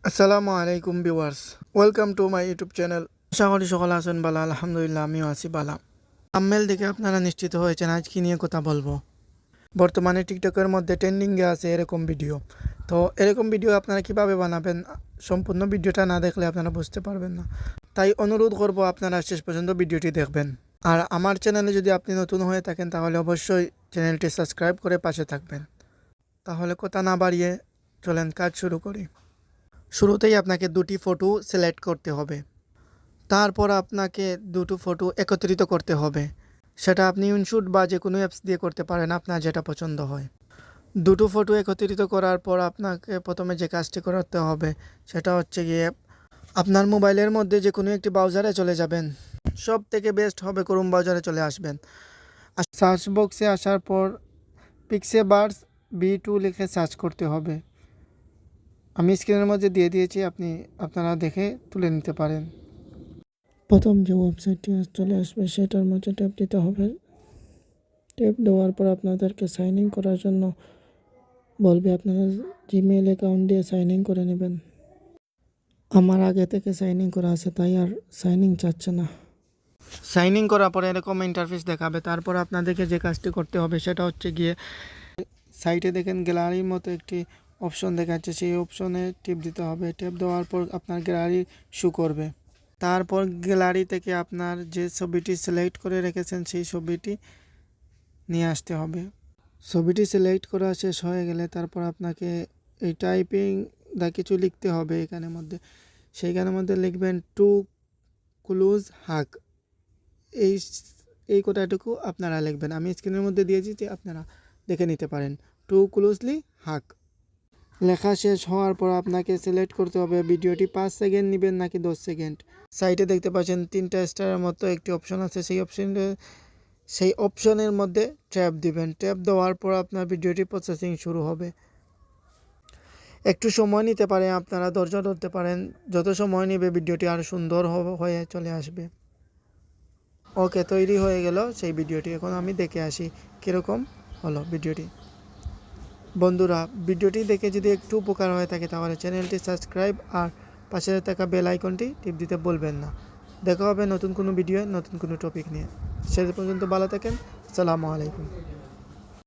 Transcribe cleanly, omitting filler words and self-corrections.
আসসালামু আলাইকুম viewers, welcome to my YouTube channel. আশা করি সকলে আছেন বালা। আলহামদুলিল্লাহ, আমিও আছি বালা। থাম্বনেল দেখে আপনারা নিশ্চিত হয়েছেন আজ কি নিয়ে কথা বলবো। বর্তমানে টিকটকের মধ্যে ট্রেন্ডিংয়ে আছে এরকম ভিডিও। তো এরকম ভিডিও আপনারা কিভাবে বানাবেন, সম্পূর্ণ ভিডিওটা না দেখলে আপনারা বুঝতে পারবেন না। তাই অনুরোধ করব আপনারা শেষ পর্যন্ত ভিডিওটি দেখবেন। আর আমার চ্যানেলে যদি আপনি নতুন হয়ে থাকেন তাহলে অবশ্যই চ্যানেলটি সাবস্ক্রাইব করে পাশে থাকবেন। তাহলে কথা না বাড়িয়ে চলেন কাজ শুরু করি। শুরুতেই আপনাকে দুটি ফটো সিলেক্ট করতে হবে। তারপর আপনাকে দুটো ফটো একত্রিত করতে হবে। সেটা আপনি ইনশুট বা যে কোনো অ্যাপস দিয়ে করতে পারেন, আপনার যেটা পছন্দ হয়। দুটো ফটো একত্রিত করার পর আপনাকে প্রথমে যে কাজটি করতে হবে সেটা হচ্ছে গিয়ে আপনার মোবাইলের মধ্যে যে কোনো একটি ব্রাউজারে চলে যাবেন। সব থেকে বেস্ট হবে ক্রোম ব্রাউজারে চলে আসবেন। আর সার্চ বক্সে আসার পর পিক্সেবার্স V2 লিখে সার্চ করতে হবে। আমি স্ক্রিনের মধ্যে দিয়ে দিয়েছি, আপনারা দেখে তুলে নিতে পারেন। প্রথম যে ওয়েবসাইটটি চলে আসবে সেটার মধ্যে ট্যাপ দিতে হবে। ট্যাপ দেওয়ার পর আপনাদেরকে সাইন ইন করার জন্য বলবে, আপনারা জিমেইল অ্যাকাউন্ট দিয়ে সাইন ইন করে নেবেন। আমার আগে থেকে সাইন ইন করা আছে, তাই আর সাইন ইন চাচ্ছে না। সাইন ইন করার পরে এরকম ইন্টারফেস দেখাবে। তারপর আপনাদেরকে যে কাজটি করতে হবে সেটা হচ্ছে গিয়ে সাইটে দেখেন গ্যালারির মতো একটি অপশন দেখাচ্ছে, সেই অপশনে টিপ দিতে হবে। টিপ দেওয়ার পর আপনার গ্যালারি শো করবে। তারপর গ্যালারি থেকে আপনার যে ছবিটি সিলেক্ট করে রেখেছেন সেই ছবিটি নিয়ে আসতে হবে। ছবিটি সিলেক্ট করা শেষ হয়ে গেলে তারপর আপনাকে এই টাইপিং দা কিছু লিখতে হবে এখানের মধ্যে। সেইখানের মধ্যে লিখবেন টু ক্লোজ হাগ। এই এই কথাটুকু আপনারা লিখবেন। আমি স্ক্রিনের মধ্যে দিয়েছি, যে আপনারা দেখে নিতে পারেন। টু ক্লোজলি হাগ লেখা শেষ হওয়ার পর আপনাকে সিলেক্ট করতে হবে ভিডিওটি 5 সেকেন্ড নেবেন নাকি 10 সেকেন্ড। সাইটে দেখতে পাচ্ছেন 3টা স্টারের মতো একটি অপশন আছে, সেই অপশনের মধ্যে ট্যাপ দিবেন। ট্যাপ দেওয়ার পর আপনার ভিডিওটি প্রসেসিং শুরু হবে। একটু সময় নিতে পারে, আপনারা ধৈর্য ধরতে পারেন। যত সময় নেবে ভিডিওটি আরও সুন্দর হয়ে চলে আসবে। ওকে, তৈরি হয়ে গেল সেই ভিডিওটি। এখন আমি দেখে আসি কীরকম হলো ভিডিওটি। বন্ধুরা, ভিডিওটি দেখে যদি একটু উপকার হয়ে থাকে তাহলে চ্যানেলটি সাবস্ক্রাইব আর পাশে থাকা বেল আইকনটি টিপ দিতে বলবেন না। দেখা হবে নতুন কোনো ভিডিও, নতুন কোনো টপিক নিয়ে। সে পর্যন্ত ভালো থাকেন। আসসালামু আলাইকুম।